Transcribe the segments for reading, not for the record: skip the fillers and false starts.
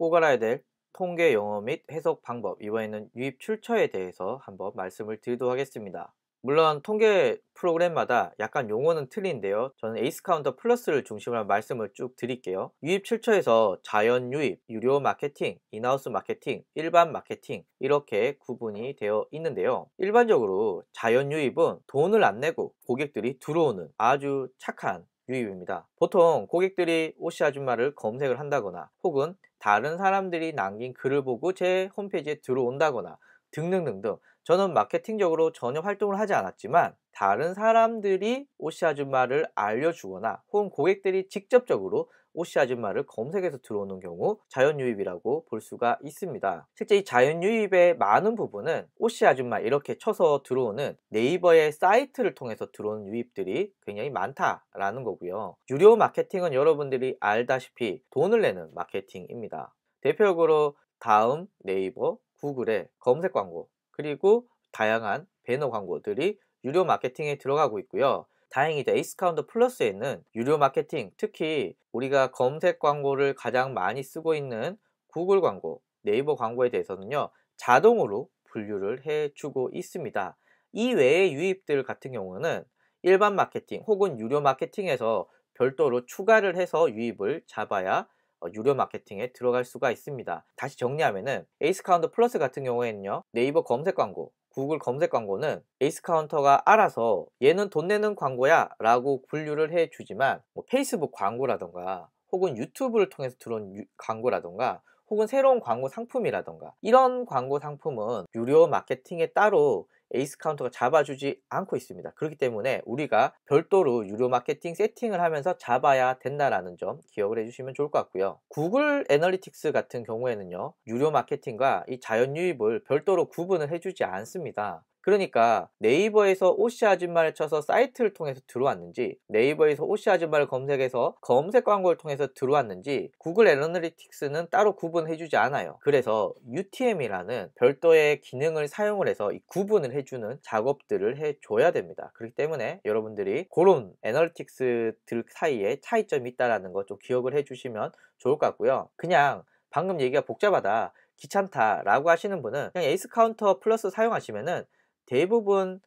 꼭 알아야 될 통계 용어 및 해석 방법, 이번에는 유입 출처에 대해서 한번 말씀을 드리도록 하겠습니다. 물론 통계 프로그램마다 약간 용어는 틀린데요. 저는 에이스 카운터 플러스를 중심으로 말씀을 쭉 드릴게요. 유입 출처에서 자연 유입, 유료 마케팅, 인하우스 마케팅, 일반 마케팅 이렇게 구분이 되어 있는데요. 일반적으로 자연 유입은 돈을 안 내고 고객들이 들어오는 아주 착한 유입입니다. 보통 고객들이 오씨 아줌마를 검색을 한다거나 혹은 다른 사람들이 남긴 글을 보고 제 홈페이지에 들어온다거나 등등등등, 저는 마케팅적으로 전혀 활동을 하지 않았지만 다른 사람들이 오씨 아줌마를 알려주거나 혹은 고객들이 직접적으로 오씨 아줌마를 검색해서 들어오는 경우 자연유입이라고 볼 수가 있습니다. 실제 이 자연유입의 많은 부분은 오씨 아줌마 이렇게 쳐서 들어오는 네이버의 사이트를 통해서 들어오는 유입들이 굉장히 많다라는 거고요. 유료 마케팅은 여러분들이 알다시피 돈을 내는 마케팅입니다. 대표적으로 다음, 네이버, 구글의 검색 광고, 그리고 다양한 배너 광고들이 유료 마케팅에 들어가고 있고요. 다행히도 에이스 카운터 플러스에는 유료 마케팅, 특히 우리가 검색 광고를 가장 많이 쓰고 있는 구글 광고, 네이버 광고에 대해서는요, 자동으로 분류를 해주고 있습니다. 이 외의 유입들 같은 경우는 일반 마케팅 혹은 유료 마케팅에서 별도로 추가를 해서 유입을 잡아야 유료 마케팅에 들어갈 수가 있습니다. 다시 정리하면은 에이스 카운터 플러스 같은 경우에는요, 네이버 검색 광고, 구글 검색 광고는 에이스 카운터가 알아서 얘는 돈 내는 광고야 라고 분류를 해 주지만 페이스북 광고라던가 혹은 유튜브를 통해서 들어온 광고라던가 혹은 새로운 광고 상품이라던가 이런 광고 상품은 유료 마케팅에 따로 에이스 카운터가 잡아주지 않고 있습니다. 그렇기 때문에 우리가 별도로 유료 마케팅 세팅을 하면서 잡아야 된다라는 점 기억을 해주시면 좋을 것 같고요. 구글 애널리틱스 같은 경우에는요, 유료 마케팅과 이 자연 유입을 별도로 구분을 해주지 않습니다. 그러니까 네이버에서 오씨 아줌마를 쳐서 사이트를 통해서 들어왔는지, 네이버에서 오씨 아줌마를 검색해서 검색 광고를 통해서 들어왔는지 구글 애널리틱스는 따로 구분해주지 않아요. 그래서 UTM이라는 별도의 기능을 사용을 해서 이 구분을 해주는 작업들을 해줘야 됩니다. 그렇기 때문에 여러분들이 그런 애널리틱스들 사이에 차이점이 있다는 거 좀 기억을 해주시면 좋을 것 같고요. 그냥 방금 얘기가 복잡하다, 귀찮다 라고 하시는 분은 그냥 에이스 카운터 플러스 사용하시면은 대부분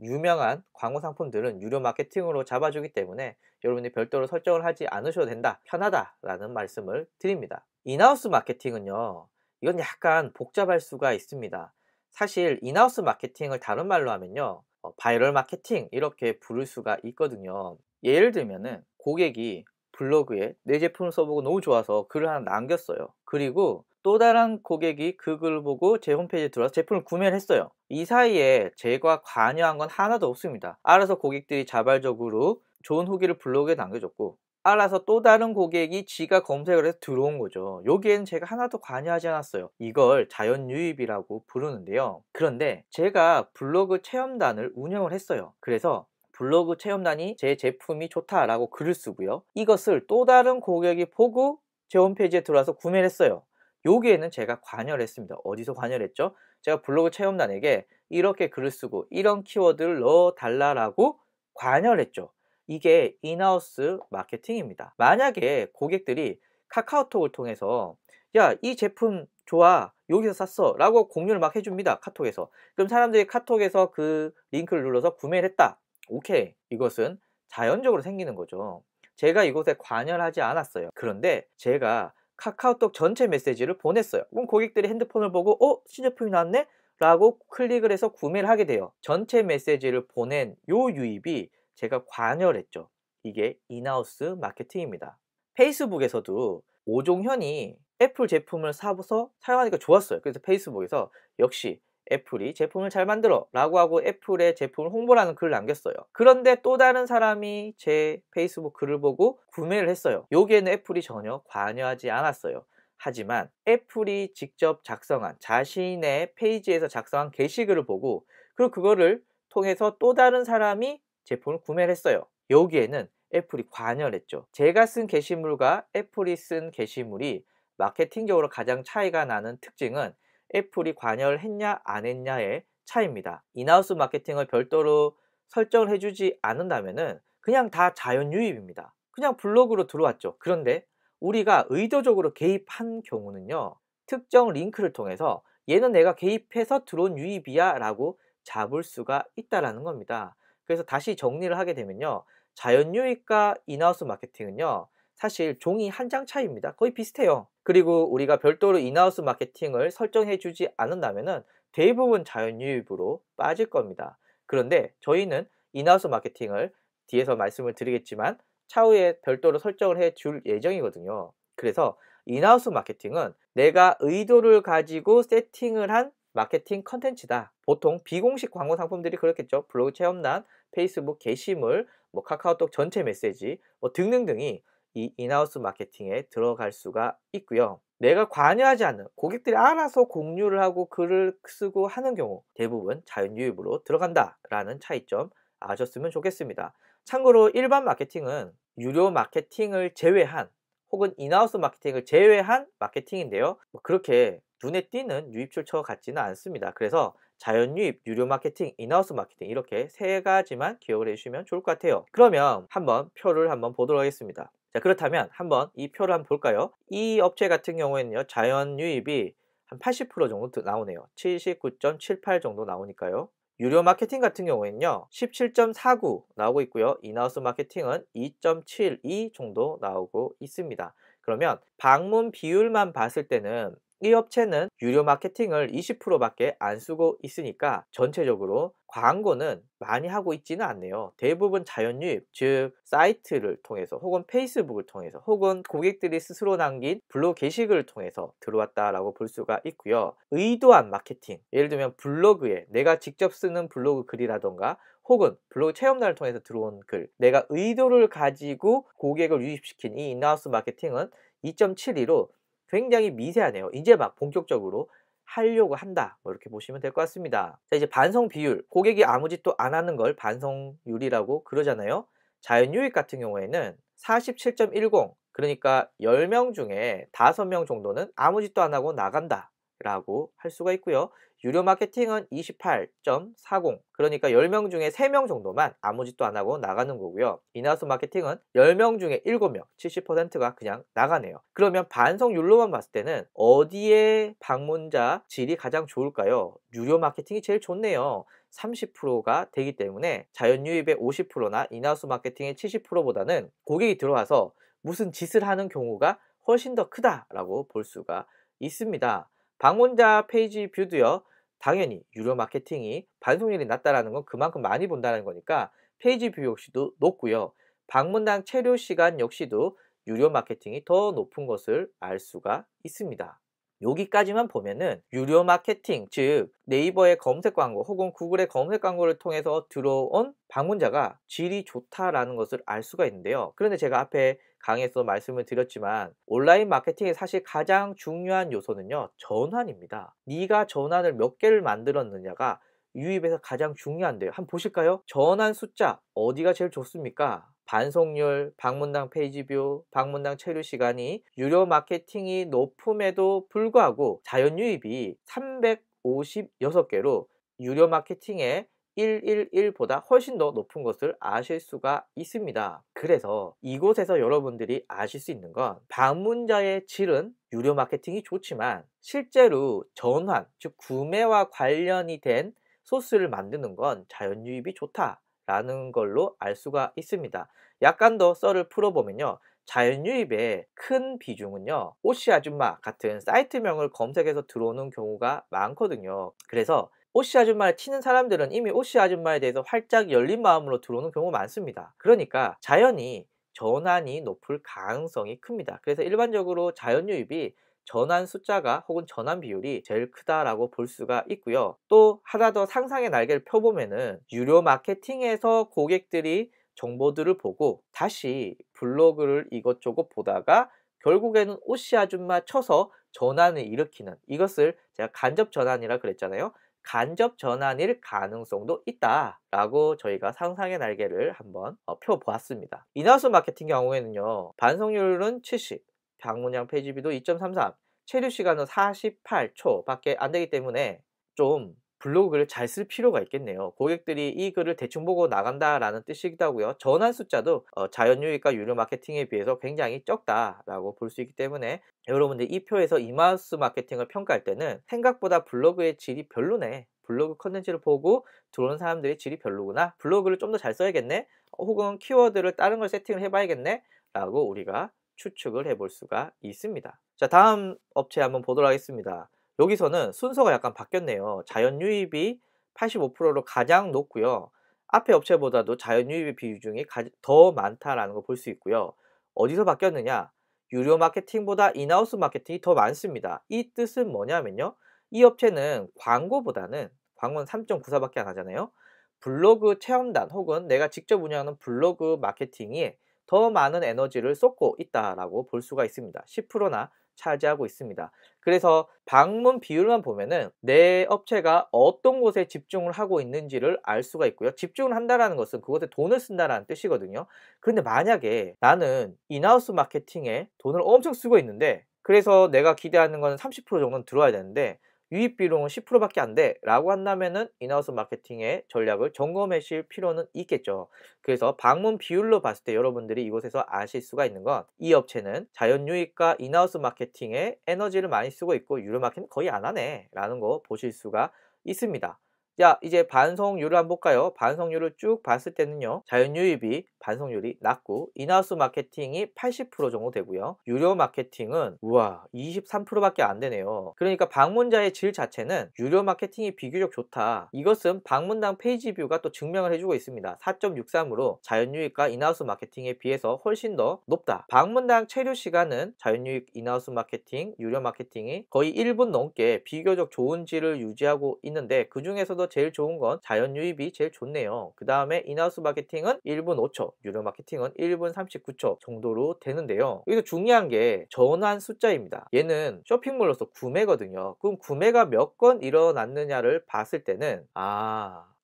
유명한 광고 상품들은 유료 마케팅으로 잡아주기 때문에 여러분이 별도로 설정을 하지 않으셔도 된다, 편하다라는 말씀을 드립니다. 인하우스 마케팅은요, 이건 약간 복잡할 수가 있습니다. 사실 인하우스 마케팅을 다른 말로 하면요, 바이럴 마케팅 이렇게 부를 수가 있거든요. 예를 들면은 고객이 블로그에 내 제품을 써보고 너무 좋아서 글을 하나 남겼어요. 그리고 또 다른 고객이 그 글을 보고 제 홈페이지에 들어와서 제품을 구매를 했어요. 이 사이에 제가 관여한 건 하나도 없습니다. 알아서 고객들이 자발적으로 좋은 후기를 블로그에 남겨줬고, 알아서 또 다른 고객이 지가 검색을 해서 들어온 거죠. 여기에는 제가 하나도 관여하지 않았어요. 이걸 자연 유입이라고 부르는데요. 그런데 제가 블로그 체험단을 운영을 했어요. 그래서 블로그 체험단이 제 제품이 좋다라고 글을 쓰고요, 이것을 또 다른 고객이 보고 제 홈페이지에 들어와서 구매를 했어요. 여기에는 제가 관여를 했습니다. 어디서 관여를 했죠? 제가 블로그 체험단에게 이렇게 글을 쓰고 이런 키워드를 넣어 달라고 관여를 했죠. 이게 인하우스 마케팅입니다. 만약에 고객들이 카카오톡을 통해서 야, 이 제품 좋아, 여기서 샀어 라고 공유를 막 해줍니다. 카톡에서. 그럼 사람들이 카톡에서 그 링크를 눌러서 구매를 했다. 오케이, 이것은 자연적으로 생기는 거죠. 제가 이곳에 관여를 하지 않았어요. 그런데 제가 카카오톡 전체 메시지를 보냈어요. 그럼 고객들이 핸드폰을 보고 신제품이 나왔네? 라고 클릭을 해서 구매를 하게 돼요. 전체 메시지를 보낸 요 유입이 제가 관여를 했죠. 이게 인하우스 마케팅입니다. 페이스북에서도 오종현이 애플 제품을 사서 사용하니까 좋았어요. 그래서 페이스북에서 역시 애플이 제품을 잘 만들어 라고 하고 애플의 제품을 홍보라는 글을 남겼어요. 그런데 또 다른 사람이 제 페이스북 글을 보고 구매를 했어요. 여기에는 애플이 전혀 관여하지 않았어요. 하지만 애플이 직접 작성한, 자신의 페이지에서 작성한 게시글을 보고, 그리고 그거를 통해서 또 다른 사람이 제품을 구매를 했어요. 여기에는 애플이 관여를 했죠. 제가 쓴 게시물과 애플이 쓴 게시물이 마케팅적으로 가장 차이가 나는 특징은 애플이 관여를 했냐 안 했냐의 차이입니다. 인하우스 마케팅을 별도로 설정을 해주지 않는다면은 그냥 다 자연 유입입니다. 그냥 블로그로 들어왔죠. 그런데 우리가 의도적으로 개입한 경우는요, 특정 링크를 통해서 얘는 내가 개입해서 들어온 유입이야 라고 잡을 수가 있다라는 겁니다. 그래서 다시 정리를 하게 되면요, 자연 유입과 인하우스 마케팅은요, 사실 종이 한 장 차이입니다. 거의 비슷해요. 그리고 우리가 별도로 인하우스 마케팅을 설정해 주지 않는다면은 대부분 자연 유입으로 빠질 겁니다. 그런데 저희는 인하우스 마케팅을 뒤에서 말씀을 드리겠지만 차후에 별도로 설정을 해 줄 예정이거든요. 그래서 인하우스 마케팅은 내가 의도를 가지고 세팅을 한 마케팅 컨텐츠다. 보통 비공식 광고 상품들이 그렇겠죠. 블로그 체험란, 페이스북 게시물, 뭐 카카오톡 전체 메시지 뭐 등등등이 이 인하우스 마케팅에 들어갈 수가 있고요. 내가 관여하지 않는 고객들이 알아서 공유를 하고 글을 쓰고 하는 경우 대부분 자연 유입으로 들어간다라는 차이점 아셨으면 좋겠습니다. 참고로 일반 마케팅은 유료 마케팅을 제외한 혹은 인하우스 마케팅을 제외한 마케팅인데요, 그렇게 눈에 띄는 유입 출처 같지는 않습니다. 그래서 자연 유입, 유료 마케팅, 인하우스 마케팅 이렇게 세 가지만 기억을 해주시면 좋을 것 같아요. 그러면 한번 표를 한번 보도록 하겠습니다. 자, 그렇다면 한번 이 표를 한번 볼까요? 이 업체 같은 경우에는요, 자연 유입이 한 80% 정도 나오네요. 79.78 정도 나오니까요. 유료 마케팅 같은 경우에는요 17.49 나오고 있고요. 인하우스 마케팅은 2.72 정도 나오고 있습니다. 그러면 방문 비율만 봤을 때는 이 업체는 유료 마케팅을 20%밖에 안 쓰고 있으니까 전체적으로 광고는 많이 하고 있지는 않네요. 대부분 자연 유입, 즉 사이트를 통해서 혹은 페이스북을 통해서 혹은 고객들이 스스로 남긴 블로그 게시글을 통해서 들어왔다라고 볼 수가 있고요. 의도한 마케팅, 예를 들면 블로그에 내가 직접 쓰는 블로그 글이라던가 혹은 블로그 체험단을 통해서 들어온 글, 내가 의도를 가지고 고객을 유입시킨 이 인하우스 마케팅은 2.72로 굉장히 미세하네요. 이제 막 본격적으로 하려고 한다, 뭐 이렇게 보시면 될 것 같습니다. 자, 이제 반성 비율, 고객이 아무 짓도 안 하는 걸 반성률이라고 그러잖아요. 자연 유입 같은 경우에는 47.10, 그러니까 10명 중에 5명 정도는 아무 짓도 안 하고 나간다 라고 할 수가 있고요. 유료 마케팅은 28.40, 그러니까 10명 중에 3명 정도만 아무 짓도 안 하고 나가는 거고요. 인하우스 마케팅은 10명 중에 7명, 70%가 그냥 나가네요. 그러면 반성률로만 봤을 때는 어디에 방문자 질이 가장 좋을까요? 유료 마케팅이 제일 좋네요. 30%가 되기 때문에 자연 유입의 50%나 인하우스 마케팅의 70%보다는 고객이 들어와서 무슨 짓을 하는 경우가 훨씬 더 크다라고 볼 수가 있습니다. 방문자 페이지 뷰도요, 당연히 유료 마케팅이 반송률이 낮다라는 건 그만큼 많이 본다는 거니까 페이지 뷰 역시도 높고요. 방문당 체류 시간 역시도 유료 마케팅이 더 높은 것을 알 수가 있습니다. 여기까지만 보면은 유료 마케팅, 즉 네이버의 검색 광고 혹은 구글의 검색 광고를 통해서 들어온 방문자가 질이 좋다라는 것을 알 수가 있는데요. 그런데 제가 앞에 강의에서 말씀을 드렸지만 온라인 마케팅의 사실 가장 중요한 요소는요, 전환입니다. 네가 전환을 몇 개를 만들었느냐가 유입에서 가장 중요한데요. 한번 보실까요? 전환 숫자 어디가 제일 좋습니까? 반송률, 방문당 페이지 뷰, 방문당 체류 시간이 유료 마케팅이 높음에도 불구하고 자연 유입이 356개로 유료 마케팅의 111보다 훨씬 더 높은 것을 아실 수가 있습니다. 그래서 이곳에서 여러분들이 아실 수 있는 건 방문자의 질은 유료 마케팅이 좋지만 실제로 전환, 즉 구매와 관련이 된 소스를 만드는 건 자연 유입이 좋다라는 걸로 알 수가 있습니다. 약간 더 썰을 풀어보면요, 자연 유입의 큰 비중은요, 오씨 아줌마 같은 사이트명을 검색해서 들어오는 경우가 많거든요. 그래서 오씨 아줌마를 치는 사람들은 이미 오씨 아줌마에 대해서 활짝 열린 마음으로 들어오는 경우가 많습니다. 그러니까 자연히 전환이 높을 가능성이 큽니다. 그래서 일반적으로 자연 유입이 전환 숫자가 혹은 전환 비율이 제일 크다라고 볼 수가 있고요. 또 하나 더 상상의 날개를 펴보면은 유료 마케팅에서 고객들이 정보들을 보고 다시 블로그를 이것저것 보다가 결국에는 오씨 아줌마 쳐서 전환을 일으키는, 이것을 제가 간접 전환이라 그랬잖아요. 간접 전환일 가능성도 있다라고 저희가 상상의 날개를 한번 펴보았습니다. 인하우스 마케팅 경우에는요, 반송률은 70, 방문량 페이지 뷰도 2.33, 체류 시간은 48초 밖에 안 되기 때문에 좀 블로그 글을 잘 쓸 필요가 있겠네요. 고객들이 이 글을 대충 보고 나간다라는 뜻이기도 하고요. 전환 숫자도 자연 유입과 유료 마케팅에 비해서 굉장히 적다라고 볼 수 있기 때문에 여러분들 이 표에서 이마우스 마케팅을 평가할 때는 생각보다 블로그의 질이 별로네, 블로그 컨텐츠를 보고 들어오는 사람들의 질이 별로구나, 블로그를 좀 더 잘 써야겠네, 혹은 키워드를 다른 걸 세팅을 해봐야겠네 라고 우리가 추측을 해볼 수가 있습니다. 자, 다음 업체 한번 보도록 하겠습니다. 여기서는 순서가 약간 바뀌었네요. 자연 유입이 85%로 가장 높고요. 앞에 업체보다도 자연 유입의 비중이 더 많다라는 걸 볼 수 있고요. 어디서 바뀌었느냐? 유료 마케팅보다 인하우스 마케팅이 더 많습니다. 이 뜻은 뭐냐면요, 이 업체는 광고는 3.94밖에 안 하잖아요. 블로그 체험단 혹은 내가 직접 운영하는 블로그 마케팅이 더 많은 에너지를 쏟고 있다라고 볼 수가 있습니다. 10%나 차지하고 있습니다. 그래서 방문 비율만 보면은 내 업체가 어떤 곳에 집중을 하고 있는지를 알 수가 있고요. 집중을 한다라는 것은 그곳에 돈을 쓴다라는 뜻이거든요. 그런데 만약에 나는 인하우스 마케팅에 돈을 엄청 쓰고 있는데, 그래서 내가 기대하는 건 30% 정도는 들어와야 되는데 유입 비율은 10%밖에 안 돼 라고 한다면은 인하우스 마케팅의 전략을 점검하실 필요는 있겠죠. 그래서 방문 비율로 봤을 때 여러분들이 이곳에서 아실 수가 있는 건 이 업체는 자연 유입과 인하우스 마케팅에 에너지를 많이 쓰고 있고 유료 마케팅 거의 안 하네 라는 거 보실 수가 있습니다. 자, 이제 반송률을 한번 볼까요? 반송률을 쭉 봤을 때는요, 자연 유입이 반송률이 낮고 인하우스 마케팅이 80% 정도 되고요. 유료 마케팅은 우와 23%밖에 안 되네요. 그러니까 방문자의 질 자체는 유료 마케팅이 비교적 좋다. 이것은 방문당 페이지 뷰가 또 증명을 해주고 있습니다. 4.63으로 자연 유입과 인하우스 마케팅에 비해서 훨씬 더 높다. 방문당 체류 시간은 자연 유입, 인하우스 마케팅, 유료 마케팅이 거의 1분 넘게 비교적 좋은 질을 유지하고 있는데, 그 중에서도 제일 좋은 건 자연 유입이 제일 좋네요. 그 다음에 인하우스 마케팅은 1분 5초, 유료 마케팅은 1분 39초 정도로 되는데요. 여기서 중요한 게 전환 숫자입니다. 얘는 쇼핑몰로서 구매거든요. 그럼 구매가 몇 건 일어났느냐를 봤을 때는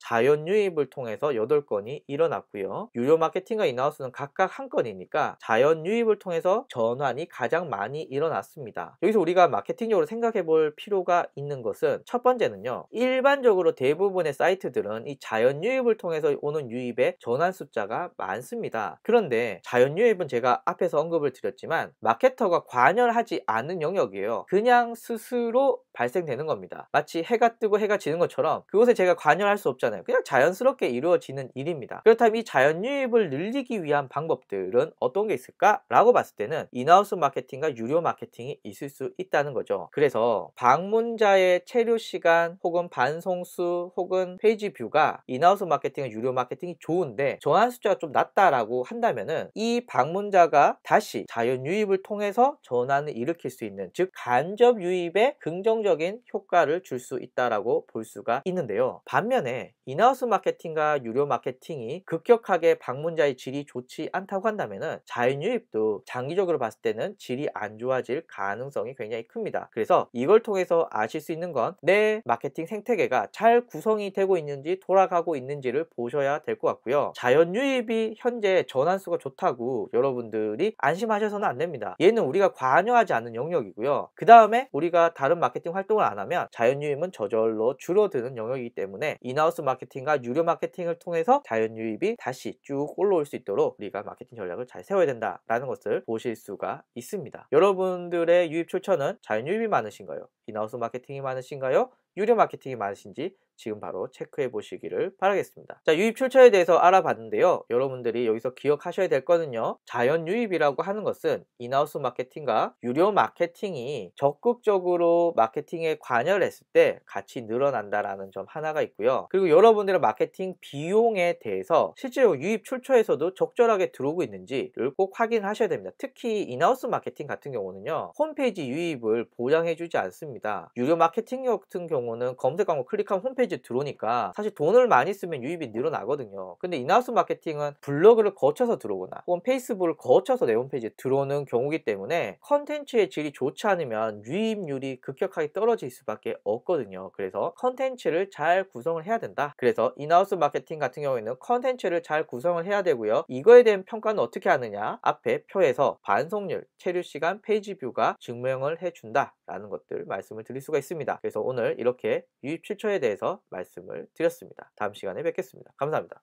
자연 유입을 통해서 8건이 일어났고요. 유료 마케팅과 인하우스는 각각 1건이니까 자연 유입을 통해서 전환이 가장 많이 일어났습니다. 여기서 우리가 마케팅적으로 생각해 볼 필요가 있는 것은, 첫 번째는요, 일반적으로 대부분의 사이트들은 이 자연 유입을 통해서 오는 유입의 전환 숫자가 많습니다. 그런데 자연 유입은 제가 앞에서 언급을 드렸지만 마케터가 관여를 하지 않은 영역이에요. 그냥 스스로 발생되는 겁니다. 마치 해가 뜨고 해가 지는 것처럼 그곳에 제가 관여할 수 없잖아요. 그냥 자연스럽게 이루어지는 일입니다. 그렇다면 이 자연 유입을 늘리기 위한 방법들은 어떤 게 있을까? 라고 봤을 때는 인하우스 마케팅과 유료 마케팅이 있을 수 있다는 거죠. 그래서 방문자의 체류 시간 혹은 반송수 혹은 페이지 뷰가 인하우스 마케팅과 유료 마케팅이 좋은데 전환 숫자가 좀 낮다라고 한다면은 이 방문자가 다시 자연 유입을 통해서 전환을 일으킬 수 있는, 즉 간접 유입에 긍정적인 효과를 줄 수 있다라고 볼 수가 있는데요. 반면에 인하우스 마케팅과 유료 마케팅이 급격하게 방문자의 질이 좋지 않다고 한다면은 자연 유입도 장기적으로 봤을 때는 질이 안 좋아질 가능성이 굉장히 큽니다. 그래서 이걸 통해서 아실 수 있는 건 내 마케팅 생태계가 잘 구성이 되고 있는지 돌아가고 있는지를 보셔야 될 것 같고요. 자연 유입이 현재 전환수가 좋다고 여러분들이 안심하셔서는 안 됩니다. 얘는 우리가 관여하지 않는 영역이고요. 그 다음에 우리가 다른 마케팅 활동을 안 하면 자연 유입은 저절로 줄어드는 영역이기 때문에 인하우스 마케팅과 유료 마케팅을 통해서 자연 유입이 다시 쭉 올라올 수 있도록 우리가 마케팅 전략을 잘 세워야 된다라는 것을 보실 수가 있습니다. 여러분들의 유입 출처는 자연 유입이 많으신가요? 인하우스 마케팅이 많으신가요? 유료 마케팅이 많으신지 지금 바로 체크해 보시기를 바라겠습니다. 자, 유입 출처에 대해서 알아봤는데요. 여러분들이 여기서 기억하셔야 될 거는요, 자연 유입이라고 하는 것은 인하우스 마케팅과 유료 마케팅이 적극적으로 마케팅에 관여를 했을 때 같이 늘어난다라는 점 하나가 있고요. 그리고 여러분들의 마케팅 비용에 대해서 실제로 유입 출처에서도 적절하게 들어오고 있는지를 꼭 확인하셔야 됩니다. 특히 인하우스 마케팅 같은 경우는요, 홈페이지 유입을 보장해 주지 않습니다. 유료 마케팅 같은 경우는 검색 광고 클릭하면 홈페이지 들어오니까 사실 돈을 많이 쓰면 유입이 늘어나거든요. 근데 인하우스 마케팅은 블로그를 거쳐서 들어오거나 혹은 페이스북을 거쳐서 내 홈페이지에 들어오는 경우이기 때문에 컨텐츠의 질이 좋지 않으면 유입률이 급격하게 떨어질 수밖에 없거든요. 그래서 컨텐츠를 잘 구성을 해야 된다. 그래서 인하우스 마케팅 같은 경우에는 컨텐츠를 잘 구성을 해야 되고요. 이거에 대한 평가는 어떻게 하느냐, 앞에 표에서 반송률, 체류 시간, 페이지 뷰가 증명을 해준다 라는 것들 말씀을 드릴 수가 있습니다. 그래서 오늘 이렇게 유입 출처에 대해서 말씀을 드렸습니다. 다음 시간에 뵙겠습니다. 감사합니다.